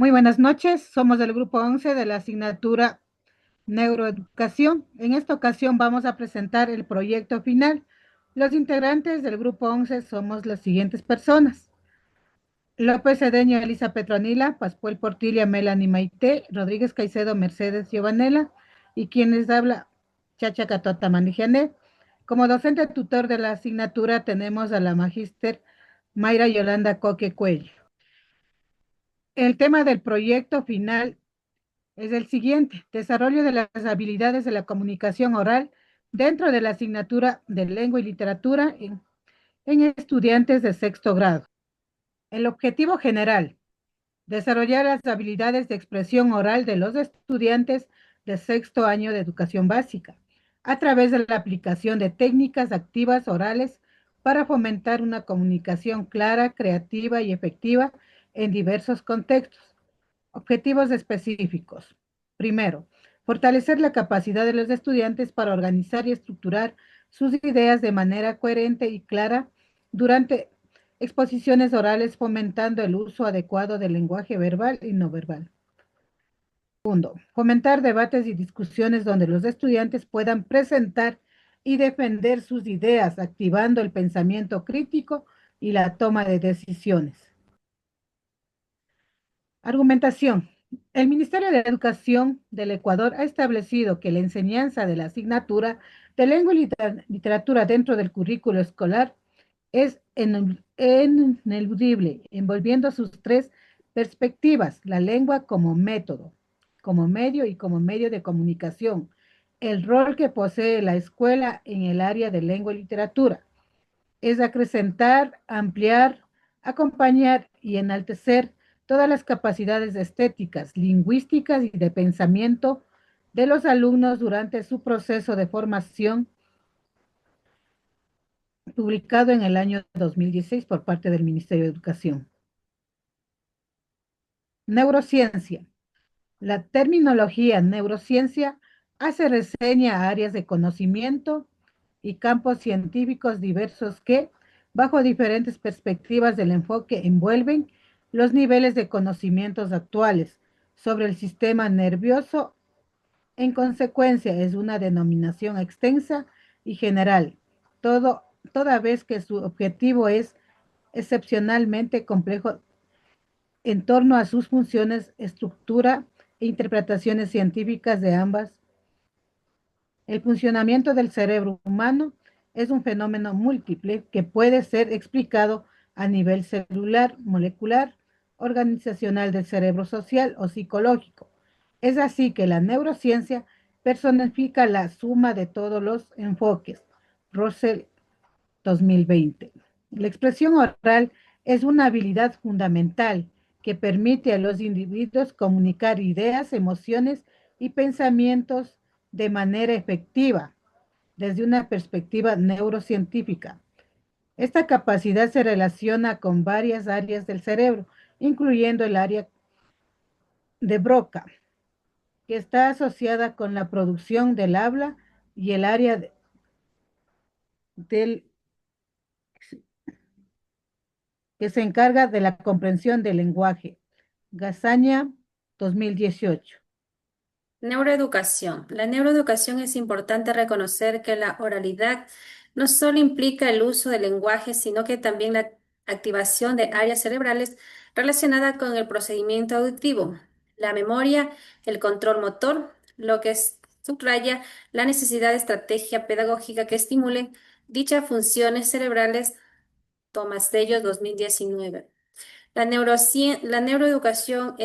Muy buenas noches, somos del grupo 11 de la asignatura Neuroeducación. En esta ocasión vamos a presentar el proyecto final. Los integrantes del grupo 11 somos las siguientes personas: López Cedeño, Elisa Petronila, Pascual Portilla, Melanie Maite, Rodríguez Caicedo, Mercedes Giovanela, y quienes habla, Chacha Catota Manijanet. Como docente tutor de la asignatura tenemos a la magíster Mayra Yolanda Coque Cuello. El tema del proyecto final es el siguiente: desarrollo de las habilidades de la comunicación oral dentro de la asignatura de lengua y literatura en estudiantes de sexto grado. El objetivo general: desarrollar las habilidades de expresión oral de los estudiantes de sexto año de educación básica a través de la aplicación de técnicas activas orales para fomentar una comunicación clara, creativa y efectiva en diversos contextos. Objetivos específicos. Primero, fortalecer la capacidad de los estudiantes para organizar y estructurar sus ideas de manera coherente y clara durante exposiciones orales, fomentando el uso adecuado del lenguaje verbal y no verbal. Segundo, fomentar debates y discusiones donde los estudiantes puedan presentar y defender sus ideas, activando el pensamiento crítico y la toma de decisiones. Argumentación. El Ministerio de Educación del Ecuador ha establecido que la enseñanza de la asignatura de lengua y literatura dentro del currículo escolar es ineludible, envolviendo sus tres perspectivas: la lengua como método, como medio y como medio de comunicación, el rol que posee la escuela en el área de lengua y literatura es acrecentar, ampliar, acompañar y enaltecer todas las capacidades estéticas, lingüísticas y de pensamiento de los alumnos durante su proceso de formación, publicado en el año 2016 por parte del Ministerio de Educación. Neurociencia. La terminología neurociencia hace reseña a áreas de conocimiento y campos científicos diversos que, bajo diferentes perspectivas del enfoque, envuelven los niveles de conocimientos actuales sobre el sistema nervioso. En consecuencia, es una denominación extensa y general, toda vez que su objetivo es excepcionalmente complejo en torno a sus funciones, estructura e interpretaciones científicas de ambas. El funcionamiento del cerebro humano es un fenómeno múltiple que puede ser explicado a nivel celular, molecular, organizacional del cerebro social o psicológico. Es así que la neurociencia personifica la suma de todos los enfoques. Russell, 2020. La expresión oral es una habilidad fundamental que permite a los individuos comunicar ideas, emociones y pensamientos de manera efectiva desde una perspectiva neurocientífica. Esta capacidad se relaciona con varias áreas del cerebro, incluyendo el área de Broca, que está asociada con la producción del habla, y el área del que se encarga de la comprensión del lenguaje. Gazaña, 2018. Neuroeducación. La neuroeducación es importante reconocer que la oralidad no solo implica el uso del lenguaje, sino que también la activación de áreas cerebrales relacionadas con el procedimiento auditivo, la memoria, el control motor, lo que subraya la necesidad de estrategia pedagógica que estimulen dichas funciones cerebrales. Tomás Dellos, 2019. La neuroeducación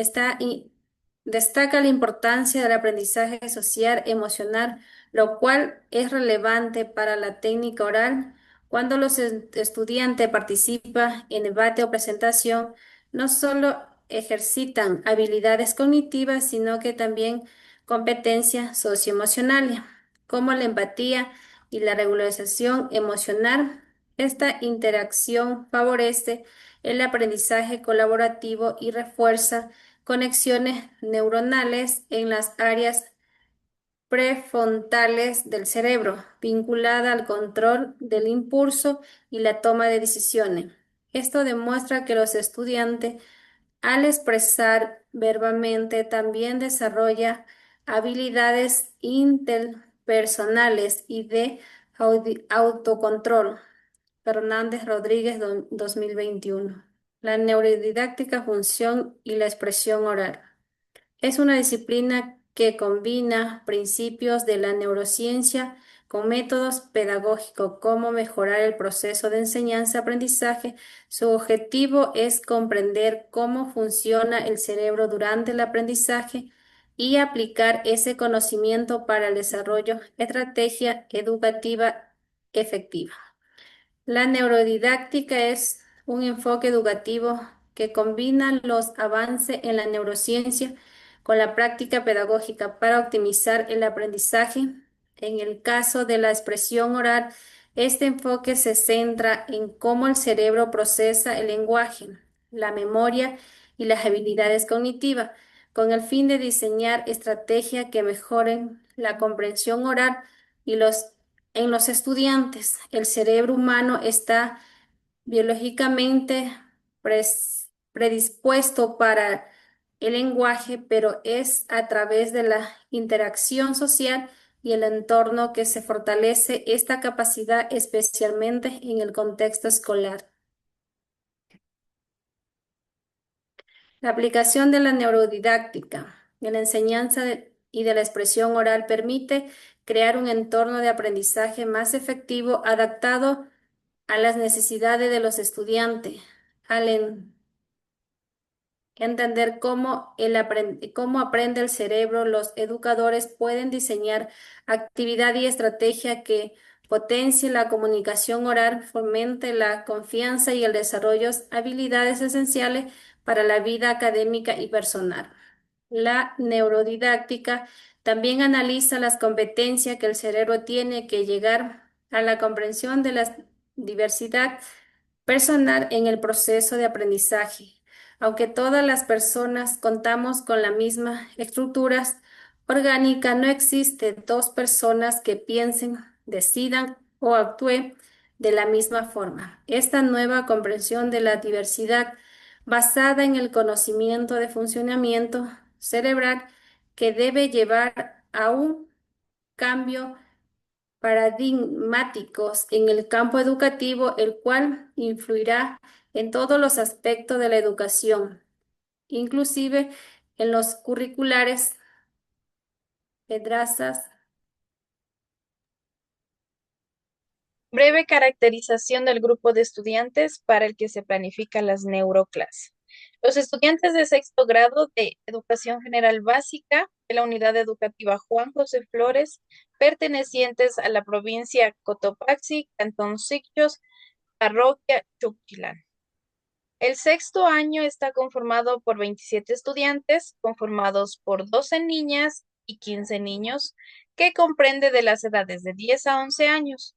destaca la importancia del aprendizaje social emocional, lo cual es relevante para la técnica oral. Cuando los estudiantes participan en debate o presentación, no solo ejercitan habilidades cognitivas, sino que también competencias socioemocionales, como la empatía y la regularización emocional. Esta interacción favorece el aprendizaje colaborativo y refuerza conexiones neuronales en las áreas prefrontales del cerebro, vinculada al control del impulso y la toma de decisiones. Esto demuestra que los estudiantes Al expresar verbalmente, también desarrolla habilidades interpersonales y de autocontrol. Fernández Rodríguez, 2021. La neurodidáctica, función y la expresión oral. Es una disciplina que combina principios de la neurociencia con métodos pedagógicos, como mejorar el proceso de enseñanza-aprendizaje. Su objetivo es comprender cómo funciona el cerebro durante el aprendizaje y aplicar ese conocimiento para el desarrollo de estrategia educativa efectiva. La neurodidáctica es un enfoque educativo que combina los avances en la neurociencia con la práctica pedagógica para optimizar el aprendizaje. En el caso de la expresión oral, este enfoque se centra en cómo el cerebro procesa el lenguaje, la memoria y las habilidades cognitivas, con el fin de diseñar estrategias que mejoren la comprensión oral y en los estudiantes. El cerebro humano está biológicamente predispuesto para el lenguaje, pero es a través de la interacción social y el entorno que se fortalece esta capacidad, especialmente en el contexto escolar. La aplicación de la neurodidáctica en la enseñanza y de la expresión oral permite crear un entorno de aprendizaje más efectivo, adaptado a las necesidades de los estudiantes, al entender cómo aprende el cerebro. Los educadores pueden diseñar actividad y estrategia que potencie la comunicación oral, fomente la confianza y el desarrollo de habilidades esenciales para la vida académica y personal. La neurodidáctica también analiza las competencias que el cerebro tiene que llegar a la comprensión de la diversidad personal en el proceso de aprendizaje. Aunque todas las personas contamos con la misma estructuras orgánica, no existe dos personas que piensen, decidan o actúen de la misma forma. Esta nueva comprensión de la diversidad, basada en el conocimiento de funcionamiento cerebral, que debe llevar a un cambio paradigmáticos en el campo educativo, el cual influirá en todos los aspectos de la educación, inclusive en los curriculares, pedrazas. Breve caracterización del grupo de estudiantes para el que se planifican las neuroclases. Los estudiantes de sexto grado de Educación General Básica de la Unidad Educativa Juan José Flores, pertenecientes a la provincia Cotopaxi, Cantón Siquijos, Parroquia Chuquilán. El sexto año está conformado por 27 estudiantes, conformados por 12 niñas y 15 niños, que comprende de las edades de 10 a 11 años.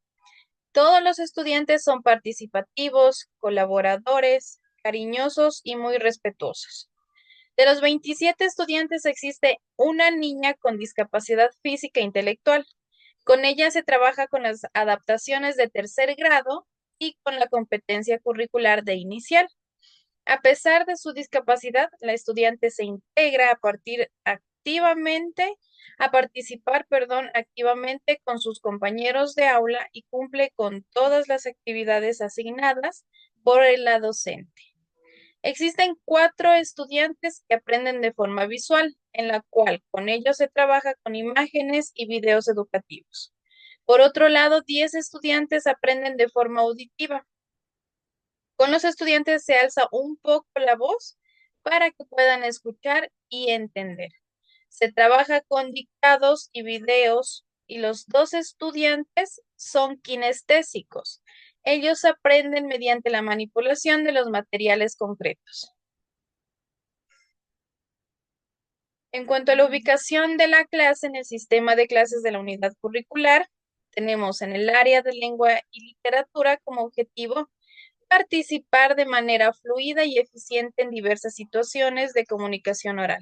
Todos los estudiantes son participativos, colaboradores, cariñosos y muy respetuosos. De los 27 estudiantes existe una niña con discapacidad física e intelectual. Con ella se trabaja con las adaptaciones de tercer grado y con la competencia curricular de inicial. A pesar de su discapacidad, la estudiante se integra a participar, activamente con sus compañeros de aula y cumple con todas las actividades asignadas por la docente. Existen 4 estudiantes que aprenden de forma visual, en la cual con ellos se trabaja con imágenes y videos educativos. Por otro lado, 10 estudiantes aprenden de forma auditiva. Con los estudiantes se alza un poco la voz para que puedan escuchar y entender. Se trabaja con dictados y videos y los 2 estudiantes son kinestésicos. Ellos aprenden mediante la manipulación de los materiales concretos. En cuanto a la ubicación de la clase en el sistema de clases de la unidad curricular, tenemos en el área de lengua y literatura como objetivo participar de manera fluida y eficiente en diversas situaciones de comunicación oral,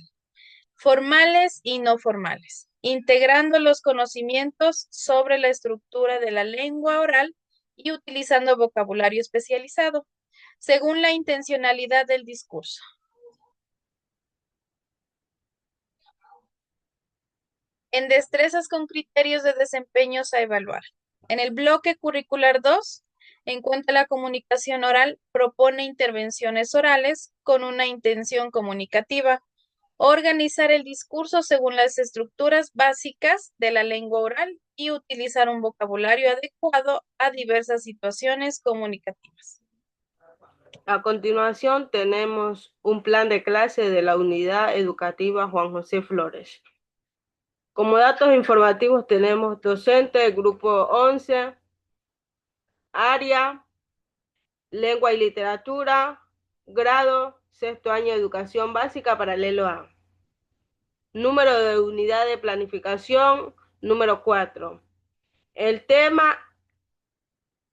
formales y no formales, integrando los conocimientos sobre la estructura de la lengua oral y utilizando vocabulario especializado, según la intencionalidad del discurso. En destrezas con criterios de desempeños a evaluar. En el bloque curricular 2, encuentra la comunicación oral, propone intervenciones orales con una intención comunicativa, organizar el discurso según las estructuras básicas de la lengua oral y utilizar un vocabulario adecuado a diversas situaciones comunicativas. A continuación tenemos un plan de clase de la Unidad Educativa Juan José Flores. Como datos informativos tenemos docente, grupo 11, área, lengua y literatura, grado, sexto año de educación básica, paralelo A. Número de unidad de planificación, número 4. El tema,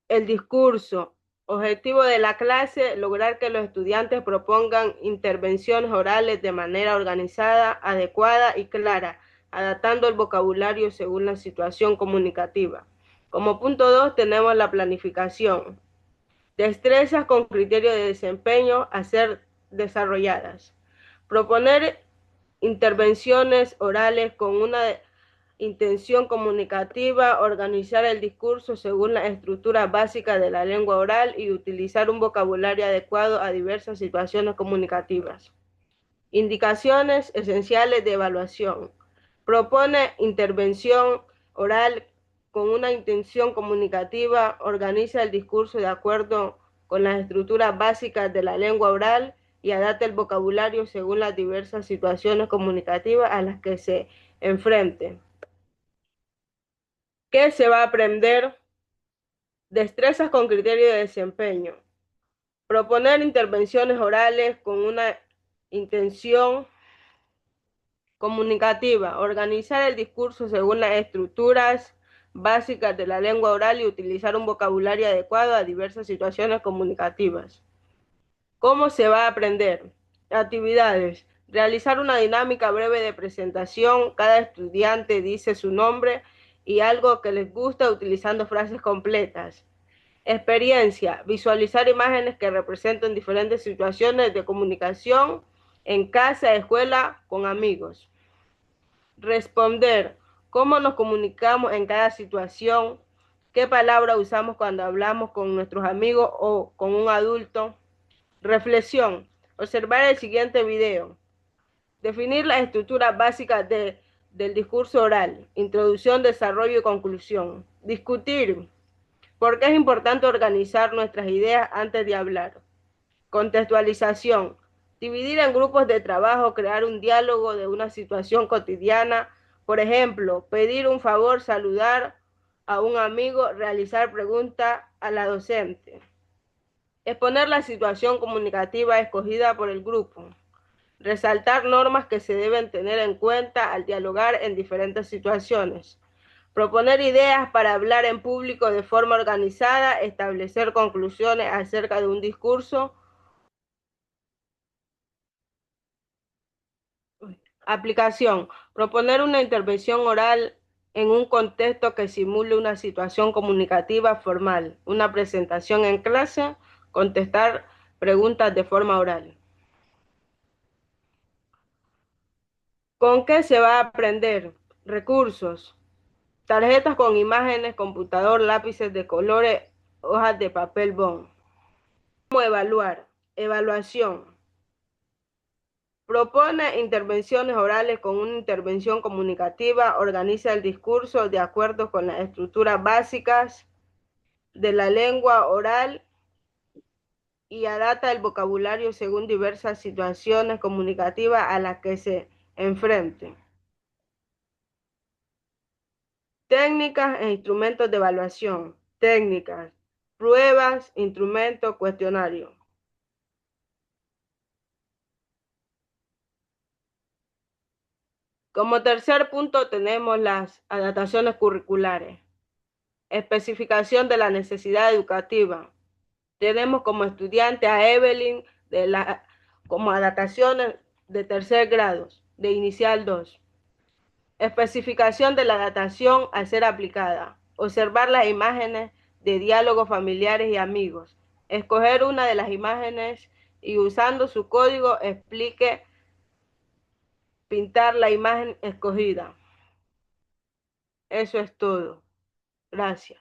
el discurso. Objetivo de la clase, lograr que los estudiantes propongan intervenciones orales de manera organizada, adecuada y clara, adaptando el vocabulario según la situación comunicativa. Como punto 2 tenemos la planificación. Destrezas con criterio de desempeño a ser desarrolladas. Proponer intervenciones orales con una intención comunicativa, organizar el discurso según la estructura básica de la lengua oral y utilizar un vocabulario adecuado a diversas situaciones comunicativas. Indicaciones esenciales de evaluación. Propone intervención oral con una intención comunicativa, organiza el discurso de acuerdo con las estructuras básicas de la lengua oral y adapta el vocabulario según las diversas situaciones comunicativas a las que se enfrente. ¿Qué se va a aprender? Destrezas con criterio de desempeño. Proponer intervenciones orales con una intención comunicativa. Organizar el discurso según las estructuras básicas de la lengua oral y utilizar un vocabulario adecuado a diversas situaciones comunicativas. ¿Cómo se va a aprender? Actividades. Realizar una dinámica breve de presentación. Cada estudiante dice su nombre y algo que les gusta utilizando frases completas. Experiencia. Visualizar imágenes que representan diferentes situaciones de comunicación en casa, escuela, con amigos. Responder. ¿Cómo nos comunicamos en cada situación? ¿Qué palabra usamos cuando hablamos con nuestros amigos o con un adulto? Reflexión. Observar el siguiente video. Definir las estructuras básicas del discurso oral. Introducción, desarrollo y conclusión. Discutir. ¿Por qué es importante organizar nuestras ideas antes de hablar? Contextualización. Dividir en grupos de trabajo, crear un diálogo de una situación cotidiana. Por ejemplo, pedir un favor, saludar a un amigo, realizar preguntas a la docente. Exponer la situación comunicativa escogida por el grupo. Resaltar normas que se deben tener en cuenta al dialogar en diferentes situaciones. Proponer ideas para hablar en público de forma organizada, establecer conclusiones acerca de un discurso. Aplicación. Proponer una intervención oral en un contexto que simule una situación comunicativa formal, una presentación en clase, contestar preguntas de forma oral. ¿Con qué se va a aprender? Recursos. Tarjetas con imágenes, computador, lápices de colores, hojas de papel bond. ¿Cómo evaluar? Evaluación. Propone intervenciones orales con una intervención comunicativa, organiza el discurso de acuerdo con las estructuras básicas de la lengua oral y adapta el vocabulario según diversas situaciones comunicativas a las que se enfrente. Técnicas e instrumentos de evaluación. Técnicas, pruebas, instrumentos, cuestionario. Como tercer punto tenemos las adaptaciones curriculares. Especificación de la necesidad educativa. Tenemos como estudiante a Evelyn como adaptaciones de tercer grado, de inicial 2. Especificación de la adaptación a ser aplicada. Observar las imágenes de diálogos familiares y amigos. Escoger una de las imágenes y usando su código explique pintar la imagen escogida. Eso es todo. Gracias.